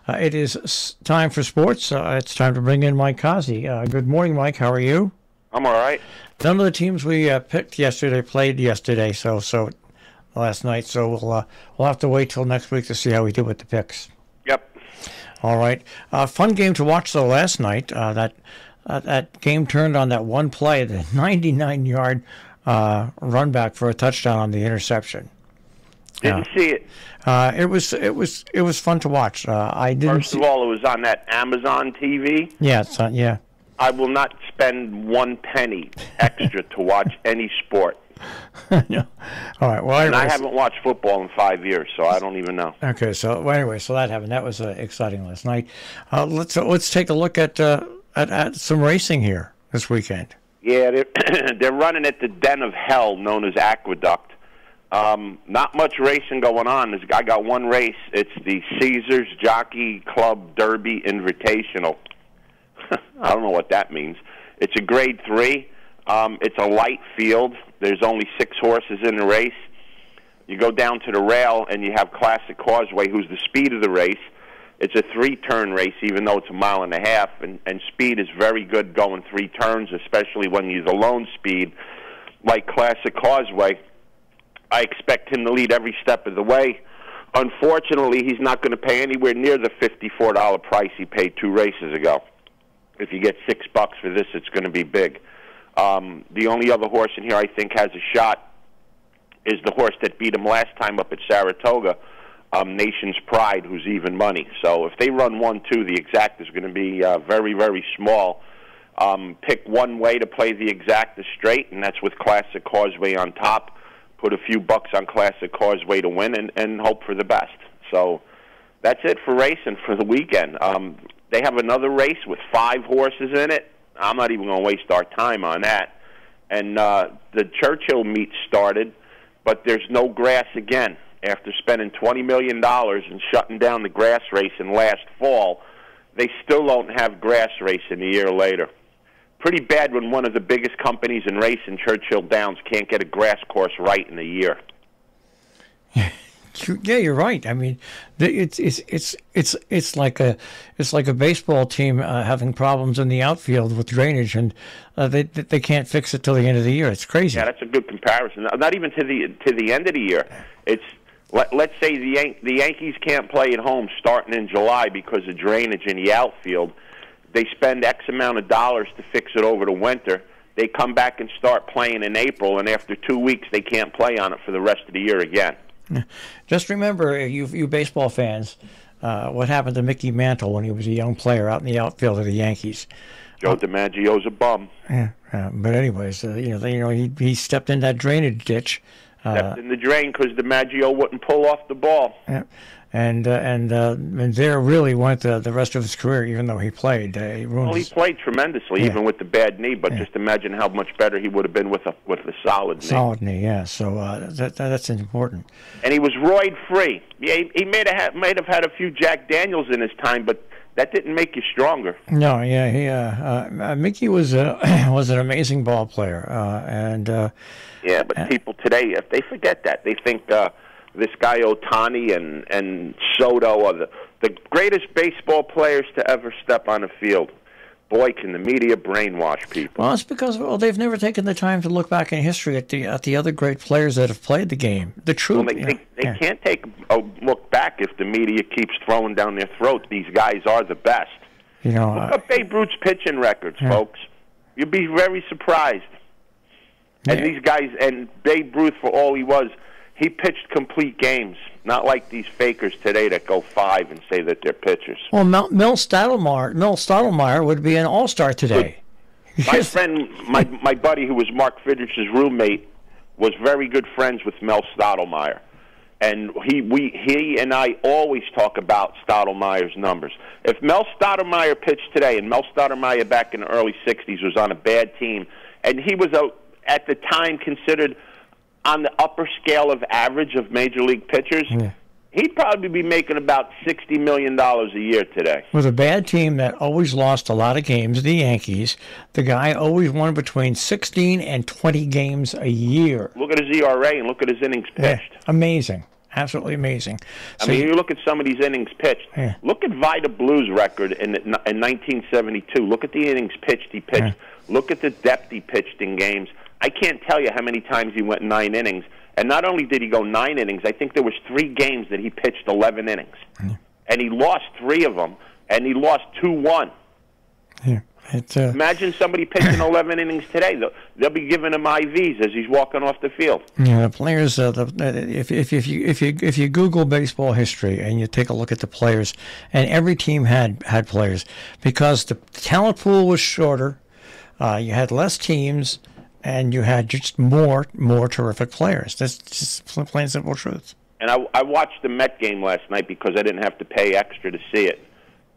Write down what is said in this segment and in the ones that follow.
It is time for sports. It's time to bring in Mike Kazi. Good morning, Mike. How are you? I'm all right. None of the teams we picked yesterday played yesterday, so last night. So we'll have to wait till next week to see how we do with the picks. Yep. All right. Fun game to watch though last night. That game turned on that one play, the 99-yard run back for a touchdown on the interception. Didn't see it. It was fun to watch. I didn't. First of all, it was on that Amazon TV. Yeah, it's on. Yeah. I will not spend 1 penny extra to watch any sport. No. All right. Well, and I haven't watched football in 5 years, so I don't even know. Okay. So anyway, so that happened. That was exciting last night. Let's take a look at some racing here this weekend. Yeah, they're running at the den of hell known as Aqueduct. Not much racing going on. I got one race. It's the Caesars Jockey Club Derby Invitational. I don't know what that means. It's a Grade 3. It's a light field. There's only 6 horses in the race. You go down to the rail, and you have Classic Causeway, who's the speed of the race. It's a 3-turn race, even though it's a mile and a half, and speed is very good going 3 turns, especially when you're the lone speed, like Classic Causeway. I expect him to lead every step of the way. Unfortunately, he's not going to pay anywhere near the $54 price he paid 2 races ago. If you get $6 for this, it's going to be big. The only other horse in here I think has a shot is the horse that beat him last time up at Saratoga, Nation's Pride, who's even money. So if they run 1-2, the exact is going to be very, very small. Pick one way to play the exacta straight, and that's with Classic Causeway on top. Put a few bucks on Classic Causeway to win and hope for the best. So that's it for racing for the weekend. They have another race with 5 horses in it. I'm not even going to waste our time on that. And the Churchill meet started, but there's no grass again. After spending $20 million and shutting down the grass racing last fall, they still don't have grass racing a year later. Pretty bad when one of the biggest companies in racing, Churchill Downs, can't get a grass course right in a year. Yeah, you're right. I mean, it's like a baseball team having problems in the outfield with drainage, and they can't fix it till the end of the year. It's crazy. Yeah, that's a good comparison. Not even to the end of the year. It's let's say the Yankees can't play at home starting in July because of drainage in the outfield. They spend X amount of dollars to fix it over the winter. They come back and start playing in April, and after 2 weeks, they can't play on it for the rest of the year again. Just remember, you baseball fans, what happened to Mickey Mantle when he was a young player out in the outfield of the Yankees. Joe DiMaggio's a bum. Yeah, but anyways, he stepped in that drainage ditch. Stepped in the drain because DiMaggio wouldn't pull off the ball. Yeah. And there really went the rest of his career, even though he played. He played tremendously, even with the bad knee. But just imagine how much better he would have been with a solid knee. Solid knee, yeah. So that's important. And he was roid free. Yeah, he might have had a few Jack Daniels in his time, but that didn't make you stronger. No, yeah, Mickey was an amazing ball player, yeah, but people today, if they forget that, they think. This guy Ohtani and Soto are the greatest baseball players to ever step on a field. Boy, can the media brainwash people. Well, it's because they've never taken the time to look back in history at the other great players that have played the game. The truth. Well, they can't take a look back if the media keeps throwing down their throat. These guys are the best. Look up Babe Ruth's pitching records, folks. You'll be very surprised. And these guys, and Babe Ruth, for all he was, he pitched complete games, not like these fakers today that go 5 and say that they're pitchers. Well, Mel Stottlemyre would be an all-star today. My friend, my buddy, who was Mark Friedrich's roommate, was very good friends with Mel Stottlemyre, and he and I always talk about Stottlemyre's numbers. If Mel Stottlemyre pitched today, and Mel Stottlemyre back in the early '60s was on a bad team, and he was at the time considered on the upper scale of average of major league pitchers, he'd probably be making about $60 million a year today. With a bad team that always lost a lot of games, the Yankees, the guy always won between 16 and 20 games a year. Look at his ERA and look at his innings pitched. Amazing. Absolutely amazing. I mean, you look at some of these innings pitched. Yeah. Look at Vida Blue's record in 1972. Look at the innings pitched he pitched. Yeah. Look at the depth he pitched in games. I can't tell you how many times he went 9 innings. And not only did he go 9 innings, I think there was 3 games that he pitched 11 innings. Mm. And he lost 3 of them, and he lost 2-1. Yeah. Imagine somebody pitching 11 innings today. They'll be giving him IVs as he's walking off the field. Yeah, the players. If you Google baseball history and you take a look at the players, and every team had players because the talent pool was shorter. You had less teams, and you had just more terrific players. That's just plain and simple truth. And I watched the Met game last night because I didn't have to pay extra to see it.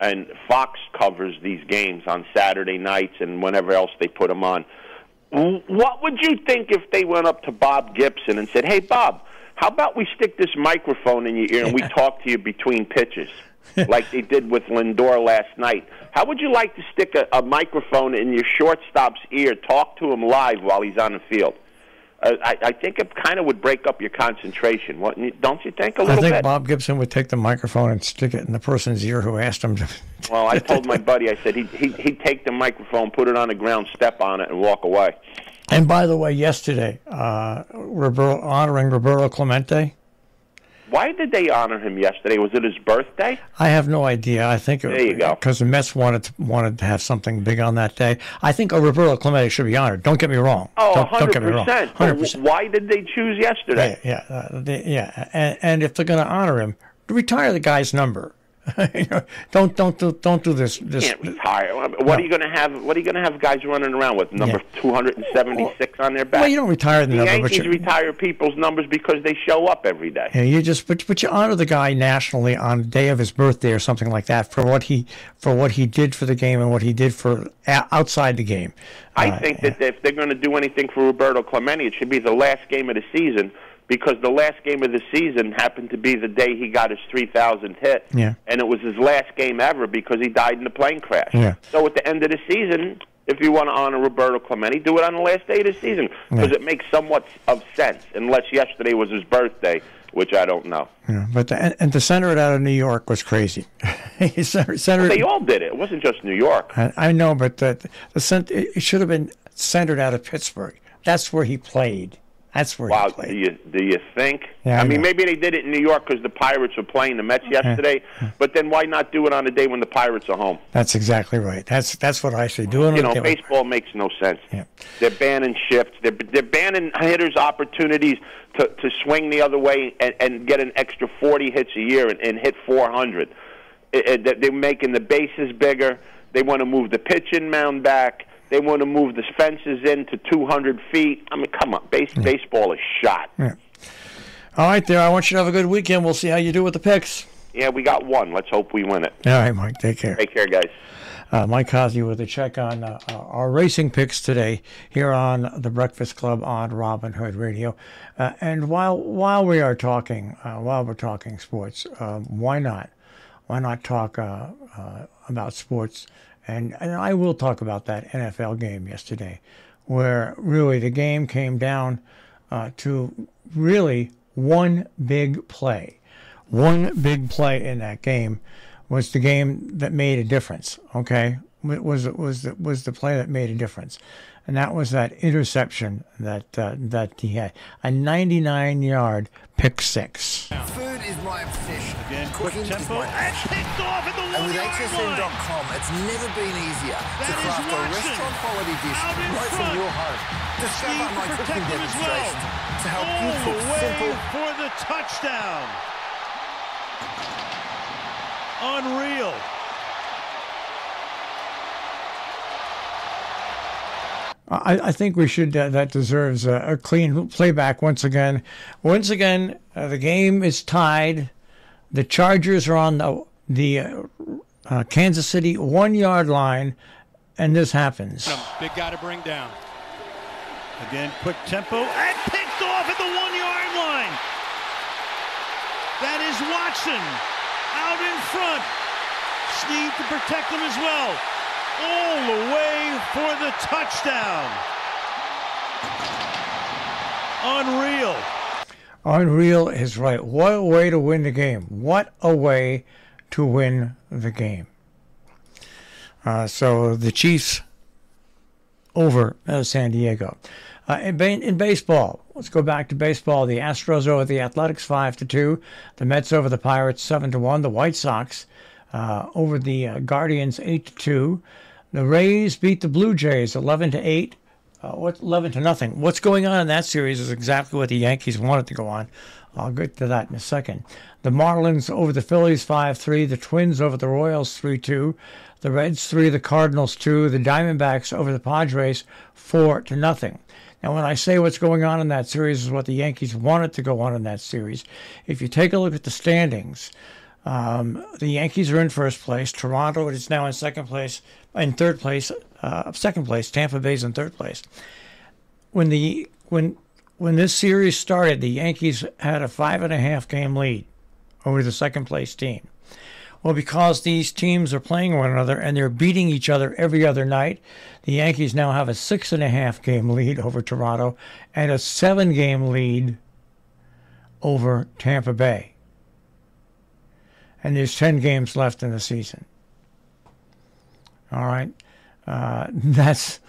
And Fox covers these games on Saturday nights and whenever else they put them on. What would you think if they went up to Bob Gibson and said, "Hey, Bob, how about we stick this microphone in your ear and we talk to you between pitches?" Like they did with Lindor last night. How would you like to stick a microphone in your shortstop's ear, talk to him live while he's on the field? I think it kind of would break up your concentration. Don't you think a little bit? I think Bob Gibson would take the microphone and stick it in the person's ear who asked him to. Well, I told my buddy, I said he'd take the microphone, put it on the ground, step on it, and walk away. And by the way, yesterday, honoring Roberto Clemente. Why did they honor him yesterday? Was it his birthday? I have no idea. I think there you go. Because the Mets wanted to have something big on that day. I think Roberto Clemente should be honored. Don't get me wrong. Oh, don't get me wrong. 100%. Why did they choose yesterday? Yeah. And if they're going to honor him, retire the guy's number. Don't do this. You can't retire. What are you going to have? What are you going to have guys running around with number 276 on their back? Well, you don't retire the number. Yankees retire people's numbers because they show up every day. Yeah, but you honor the guy nationally on the day of his birthday or something like that for what he did for the game and what he did for outside the game. I think that if they're going to do anything for Roberto Clemente, it should be the last game of the season. Because the last game of the season happened to be the day he got his 3,000th hit. Yeah. And it was his last game ever because he died in a plane crash. Yeah. So at the end of the season, if you want to honor Roberto Clemente, do it on the last day of the season because it makes somewhat of sense, unless yesterday was his birthday, which I don't know. Yeah, but to center it out of New York was crazy. They all did it. It wasn't just New York. I know, but it should have been centered out of Pittsburgh. That's where he played. That's where he played. Do you think? Yeah, I mean, maybe they did it in New York because the Pirates were playing the Mets yesterday. But then why not do it on the day when the Pirates are home? That's exactly right. That's what I say. Doing baseball makes no sense. Yeah. They're banning shifts. They're banning hitters' opportunities to swing the other way and get an extra 40 hits a year and hit 400. They're making the bases bigger. They want to move the pitching mound back. They want to move the fences in to 200 feet. I mean, come on. Baseball is shot. Yeah. All right, there. I want you to have a good weekend. We'll see how you do with the picks. Yeah, we got one. Let's hope we win it. All right, Mike. Take care. Take care, guys. Mike Cosby with a check on our racing picks today here on the Breakfast Club on Robin Hood Radio. And while we're talking sports, why not? Why not talk about sports? And I will talk about that NFL game yesterday, where really the game came down to really one big play. One big play in that game was the game that made a difference. Okay, was the play that made a difference, and that was that interception that he had, a 99-yard pick six. Food is my obsession. Again, quick tempo. And kicked off at the 1 yard line. And with HSN.com, it's never been easier to craft a restaurant-quality dish right from your home. Discover my cooking demonstrations to help you cook simple. For the touchdown. Unreal. I think we should. That deserves a clean playback once again. Once again, the game is tied. The Chargers are on the Kansas City 1 yard line, and this happens. Big guy to bring down. Again, quick tempo and picked off at the 1 yard line. That is Watson out in front. Snead to protect him as well. All the way for the touchdown. Unreal. Unreal is right. What a way to win the game. What a way to win the game. So the Chiefs over San Diego. In baseball, let's go back to baseball. The Astros over the Athletics 5-2. The Mets over the Pirates 7-1. The White Sox over the Guardians 8-2. The Rays beat the Blue Jays 11-8. 11-0. What's going on in that series is exactly what the Yankees wanted to go on. I'll get to that in a second. The Marlins over the Phillies 5-3. The Twins over the Royals 3-2. The Reds 3. The Cardinals 2. The Diamondbacks over the Padres 4-0. Now, when I say what's going on in that series is what the Yankees wanted to go on in that series. If you take a look at the standings, the Yankees are in first place. Toronto is now in second place. In third place, second place. Tampa Bay's in third place. When this series started, the Yankees had a 5.5 game lead over the second place team. Well, because these teams are playing one another and they're beating each other every other night, the Yankees now have a 6.5 game lead over Toronto and a 7 game lead over Tampa Bay. And there's 10 games left in the season. All right. The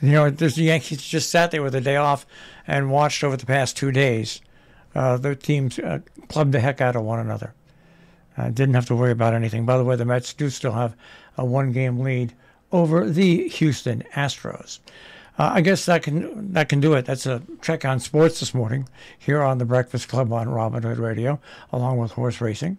Yankees just sat there with a day off and watched over the past 2 days. Their teams clubbed the heck out of one another. Didn't have to worry about anything. By the way, the Mets do still have a 1 game lead over the Houston Astros. I guess that can do it. That's a check on sports this morning here on the Breakfast Club on Robin Hood Radio, along with horse racing.